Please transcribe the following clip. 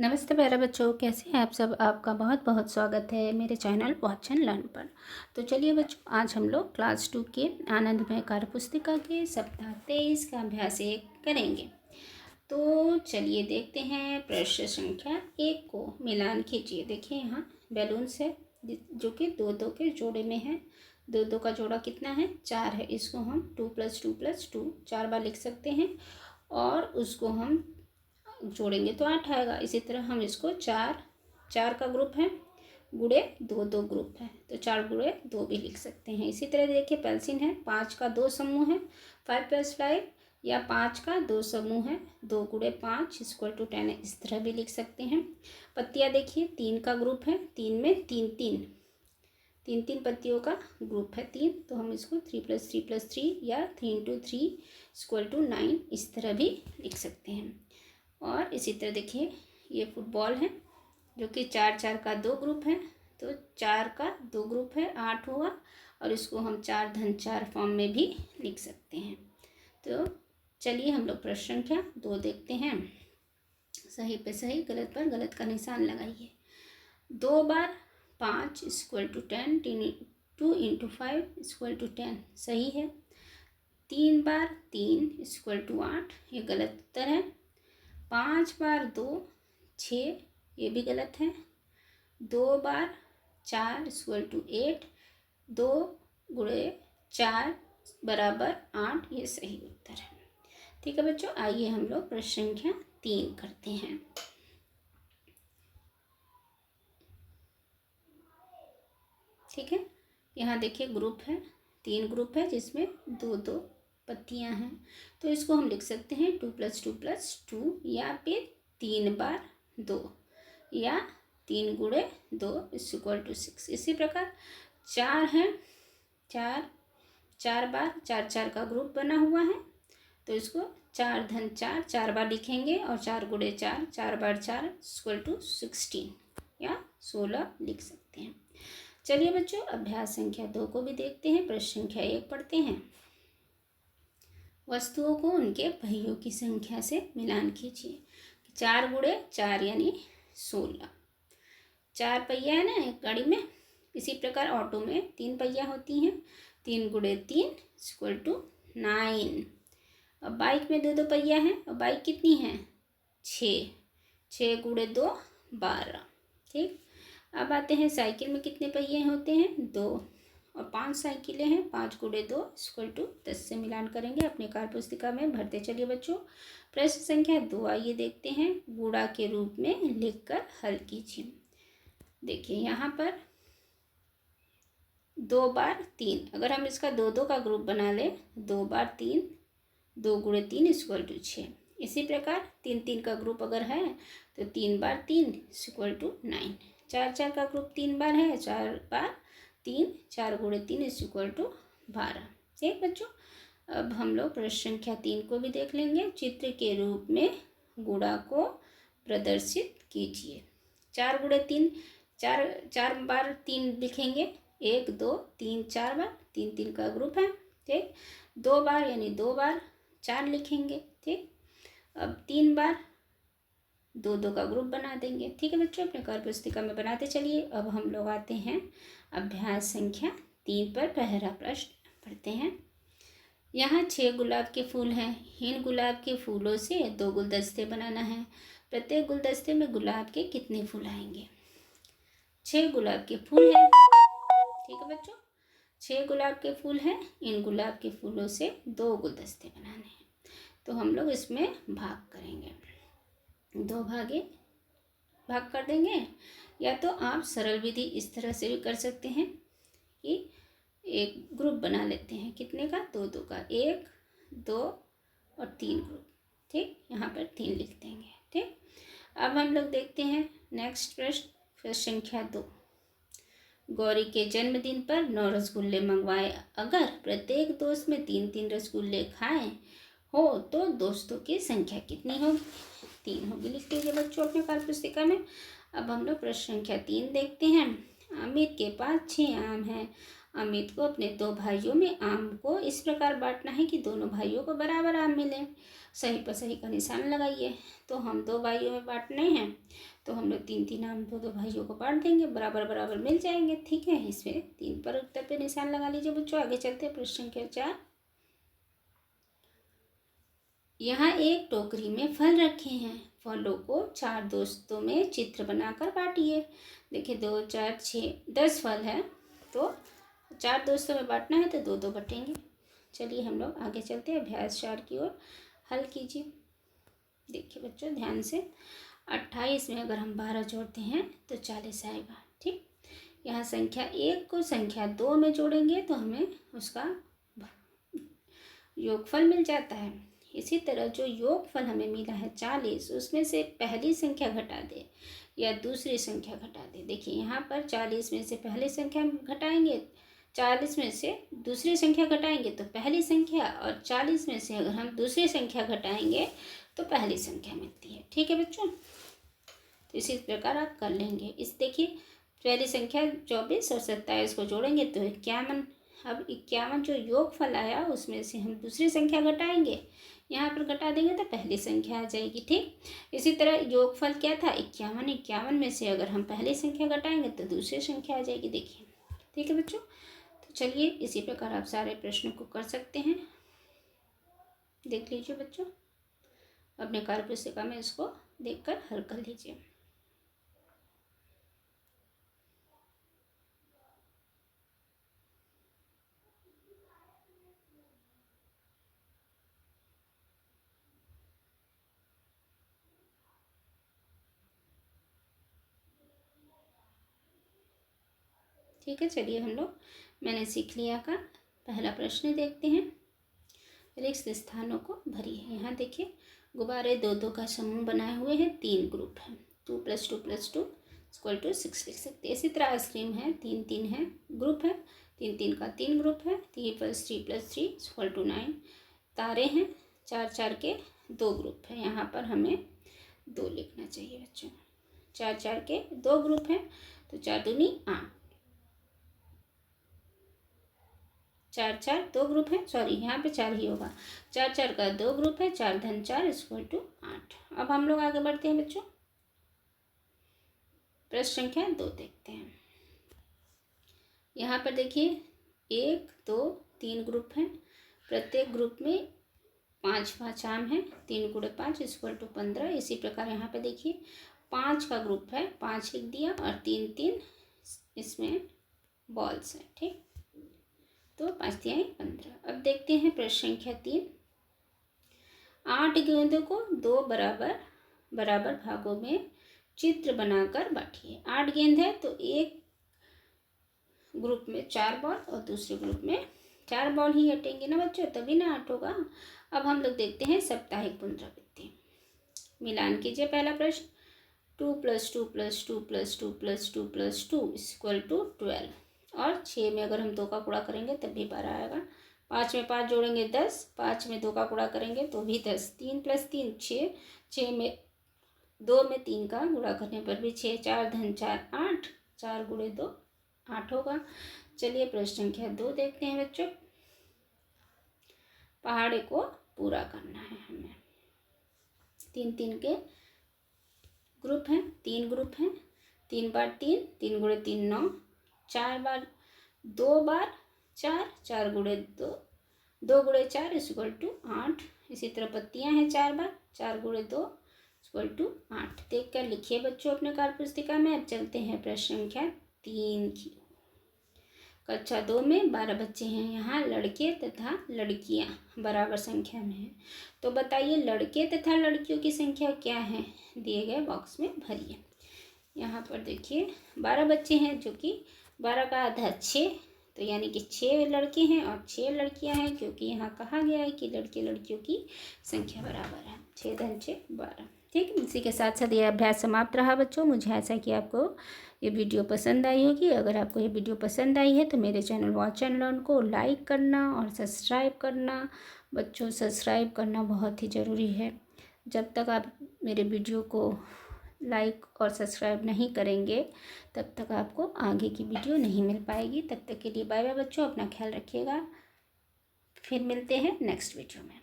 नमस्ते प्यारे बच्चों, कैसे हैं आप सब। आपका बहुत बहुत स्वागत है मेरे चैनल वॉच एंड लर्न पर। तो चलिए बच्चों, आज हम लोग क्लास 2 के आनंदमय कार्य पुस्तिका के सप्ताह 23 का अभ्यास 1 करेंगे। तो चलिए देखते हैं। प्रश्न संख्या 1 को मिलान कीजिए। देखिए यहाँ बैलून्स है जो कि दो दो के जोड़े में है। दो दो का जोड़ा कितना है? 4 है। इसको हम 2 + 2 + 2 4 बार लिख सकते हैं और उसको हम जोड़ेंगे तो 8 आएगा। इसी तरह हम इसको 4 का ग्रुप है गुणे 2 ग्रुप है तो 4 गुणे 2 भी लिख सकते हैं। इसी तरह देखिए पेंसिल है, 5 का 2 समूह है 5 + 5, या 5 का 2 समूह है 2 गुणे 5 = 10 है। इस तरह भी लिख सकते हैं। पत्तियाँ देखिए 3 का ग्रुप है, 3 में 3 पत्तियों का ग्रुप है 3, तो हम इसको 3 + 3 + 3 या 3 × 3 = 9 इस तरह भी लिख सकते हैं। और इसी तरह देखिए ये फुटबॉल है जो कि 4 का 2 ग्रुप है, तो 4 का 2 ग्रुप है 8 हुआ, और इसको हम 4 फॉर्म में भी लिख सकते हैं। तो चलिए हम लोग प्रश्न संख्या 2 देखते हैं। सही पे सही, गलत पर गलत का निशान लगाइए। 2 बार 5 = 10, 2 × 5 = 10 सही है। 3 बार 3 = 8, ये गलत उत्तर है। 5 बार 2 6, ये भी गलत है। 2 बार 4 = 8, 2 गुणे 4 बराबर 8, ये सही उत्तर है। ठीक है बच्चों, आइए हम लोग प्रश्न संख्या 3 करते हैं। ठीक है, यहाँ देखिए ग्रुप है, 3 ग्रुप है जिसमें 2 पत्तियाँ हैं, तो इसको हम लिख सकते हैं 2 + 2 + 2, या फिर 3 बार 2, या 3 गुणे 2 = 6। इसी प्रकार 4 है, 4 बार 4 का ग्रुप बना हुआ है, तो इसको 4 + 4 4 बार लिखेंगे, और 4 गुणे 4 4 बार 4 = 16 या 16 लिख सकते हैं। चलिए बच्चों, अभ्यास संख्या 2 को भी देखते हैं। प्रश्न संख्या 1 पढ़ते हैं। वस्तुओं को उनके पहियों की संख्या से मिलान कीजिए। 4 गुणे 4 यानी 16। 4 पहिया है ना एक गाड़ी में, इसी प्रकार ऑटो में 3 पहिया होती हैं। 3 गुणे 3 = 9। अब बाइक में 2 पहिया है, और बाइक कितनी है? 6 6 गुणे 2 12। ठीक, अब आते हैं साइकिल में कितने पहिए होते हैं? 2, और 5 साइकिलें हैं। 5 गुणे 2 = 10 से मिलान करेंगे, अपने कार्य पुस्तिका में भरते चलिए बच्चों। प्रश्न संख्या 2 आइए देखते हैं। गुणा के रूप में लिखकर हल कीजिए। देखिए यहाँ पर 2 बार 3, अगर हम इसका 2 का ग्रुप बना लें, 2 बार 3 2 गुणे 3 = 6। इसी प्रकार 3 का ग्रुप अगर है तो 3 बार 3 = 9। 4 का ग्रुप 3 बार है, 4 बार 3 4 गुणे 3 = 12। ठीक बच्चों, अब हम लोग प्रश्न संख्या 3 को भी देख लेंगे। चित्र के रूप में गुणा को प्रदर्शित कीजिए। 4 गुणे 3 4 बार 3 लिखेंगे, 1 2 3 4 बार, 3 का ग्रुप है। ठीक, 2 बार यानी 2 बार 4 लिखेंगे। ठीक, अब 3 बार 2 का ग्रुप बना देंगे। ठीक है बच्चों, अपने कार्य पुस्तिका में बनाते चलिए। अब हम लोग आते हैं अभ्यास संख्या 3 पर। पहला प्रश्न पढ़ते हैं। यहाँ 6 गुलाब के फूल हैं। इन गुलाब के फूलों से 2 गुलदस्ते बनाना है। प्रत्येक गुलदस्ते में गुलाब के कितने फूल आएंगे? 6 गुलाब के फूल हैं। ठीक है बच्चों, 6 गुलाब के फूल हैं। इन गुलाब के फूलों से 2 गुलदस्ते बनाने हैं, तो हम लोग इसमें भाग करेंगे। 2 भाग कर देंगे, या तो आप सरल विधि इस तरह से भी कर सकते हैं कि एक ग्रुप बना लेते हैं। कितने का? 2 का, 1 2 और 3 ग्रुप। ठीक, यहाँ पर 3 लिख देंगे। ठीक, अब हम लोग देखते हैं नेक्स्ट प्रश्न संख्या 2। गौरी के जन्मदिन पर 9 रसगुल्ले मंगवाए। अगर प्रत्येक दोस्त में 3 रसगुल्ले खाए हो तो दोस्तों की संख्या कितनी होगी? 3 होगी। लिख लीजिए बच्चों अपने कार्य पुस्तिका में। अब हम लोग प्रश्न संख्या 3 देखते हैं। अमित के पास 6 आम हैं अमित को अपने 2 भाइयों में आम को इस प्रकार बांटना है कि दोनों भाइयों को बराबर आम मिले। सही पर सही का निशान लगाइए। तो हम 2 भाइयों में बांटने हैं, तो हम लोग 3-3 आम 2-2 भाइयों को बांट देंगे, बराबर बराबर मिल जाएंगे। ठीक है, इसमें 3 पर उत्तर पे निशान लगा लीजिए बच्चों। आगे चलते हैं प्रश्न संख्या 4। यहाँ एक टोकरी में फल रखे हैं। फलों को 4 दोस्तों में चित्र बनाकर बांटिए। देखिए 2, 4, 6, 10 फल है, तो 4 दोस्तों में बांटना है तो 2-2 बटेंगे। चलिए हम लोग आगे चलते हैं अभ्यास 4 की ओर। हल कीजिए। देखिए बच्चों ध्यान से, 28 में अगर हम 12 जोड़ते हैं तो 40 आएगा। ठीक, यहाँ संख्या 1 को संख्या 2 में जोड़ेंगे तो हमें उसका योगफल मिल जाता है। इसी तरह जो योगफल हमें मिला है 40, उसमें से पहली संख्या घटा दे या दूसरी संख्या घटा दे। देखिए यहाँ पर 40 में से पहली संख्या घटाएंगे, 40 में से दूसरी संख्या घटाएंगे तो पहली संख्या, और 40 में से अगर हम दूसरी संख्या घटाएंगे तो पहली संख्या मिलती है। ठीक है बच्चों, तो इसी प्रकार आप कर लेंगे। इस देखिए पहली संख्या 24 और 27 को जोड़ेंगे तो 51। अब 51 जो योगफल आया उसमें से हम दूसरी संख्या घटाएंगे, यहाँ पर घटा देंगे तो पहली संख्या आ जाएगी। ठीक, इसी तरह योगफल क्या था 51, 51 में से अगर हम पहली संख्या घटाएंगे तो दूसरी संख्या आ जाएगी। देखिए ठीक है बच्चों, तो चलिए इसी प्रकार आप सारे प्रश्नों को कर सकते हैं। देख लीजिए बच्चों, अपने कार्य पुस्तिका में इसको देखकर हल कर लीजिए। ठीक है, चलिए हम लोग मैंने सीख लिया का पहला प्रश्न देखते हैं। रिक्त स्थानों को भरिए। यहाँ देखिए गुब्बारे 2-2 का समूह बनाए हुए हैं, 3 ग्रुप है। 2 + 2 + 2 = 6 लिख सकते हैं। इसी तरह आइसक्रीम है, 3-3 है, ग्रुप है, 3-3 का 3 ग्रुप है। 3 + 3 + 3 = 9। तारे हैं, 4-4 के 2 ग्रुप है। यहाँ पर हमें 2 लिखना चाहिए बच्चों। 4-4 के 2 ग्रुप हैं, तो 4 दूनी 8। 4-4 2 ग्रुप है, सॉरी यहाँ पे 4 ही होगा। 4-4 का 2 ग्रुप है, 4 × 4 = 8। अब हम लोग आगे बढ़ते हैं बच्चों, प्रश्न संख्या 2 देखते हैं। यहाँ पर देखिए 1, 2, 3 ग्रुप हैं। प्रत्येक ग्रुप में 5-5 आम है। 3 × 5 = 15। इसी प्रकार यहाँ पे देखिए 5 का ग्रुप है, 5 लिख दिया, और 3-3 इसमें बॉल्स हैं। ठीक, तो 5 × 3 = 15। अब देखते हैं प्रश्न संख्या 3। 8 गेंदों को 2 बराबर बराबर भागों में चित्र बनाकर बांटिए। 8 गेंद है तो एक ग्रुप में 4 बॉल और दूसरे ग्रुप में 4 बॉल ही हटेंगे ना बच्चों, तभी ना 8 होगा। अब हम लोग देखते हैं साप्ताहिक पुनरावृत्ति। मिलान कीजिए। पहला प्रश्न 2 + 2 + 2 + 2 + 2 + 2 = 12। और 6 में अगर हम 2 का गुणा करेंगे तब भी 12 आएगा। 5 में 5 जोड़ेंगे 10, 5 में 2 का गुणा करेंगे तो भी 10। 3 + 3 6, 6 में 2 में 3 का गुणा करने पर भी 6, 4 × 4 8, 4 × 2 8 होगा। चलिए प्रश्न संख्या 2 देखते हैं बच्चों। पहाड़े को पूरा करना है हमें। 3-3 के ग्रुप हैं, 3 ग्रुप हैं। 3 बार 3, 3 × 3 9, 4 बार 2 बार 4, 4 × 2 2 × 4 = 8। इसी तरह पत्तियां हैं 4 बार, 4 × 2 = 8। देख कर लिखिए बच्चों अपने कार्य पुस्तिका में। अब चलते हैं प्रश्न संख्या 3 की। कक्षा 2 में 12 बच्चे हैं। यहाँ लड़के तथा लड़कियाँ बराबर संख्या में हैं। तो बताइए लड़के तथा लड़कियों की संख्या क्या है, दिए गए बॉक्स में भरिए। यहाँ पर देखिए 12 बच्चे हैं, जो कि 12 का आधा 6, तो यानी कि 6 लड़के हैं और 6 लड़कियां हैं, क्योंकि यहाँ कहा गया है कि लड़के लड़कियों की संख्या बराबर है। 6 × 6 = 12। ठीक, इसी के साथ साथ ये अभ्यास समाप्त रहा बच्चों। मुझे ऐसा कि आपको ये वीडियो पसंद आई होगी। अगर आपको ये वीडियो पसंद आई है तो मेरे चैनल वॉच एंड लर्न को लाइक करना और सब्सक्राइब करना। बच्चों सब्सक्राइब करना बहुत ही ज़रूरी है। जब तक आप मेरे वीडियो को लाइक और सब्सक्राइब नहीं करेंगे तब तक आपको आगे की वीडियो नहीं मिल पाएगी। तब तक के लिए बाय बाय बच्चों, अपना ख्याल रखिएगा। फिर मिलते हैं नेक्स्ट वीडियो में।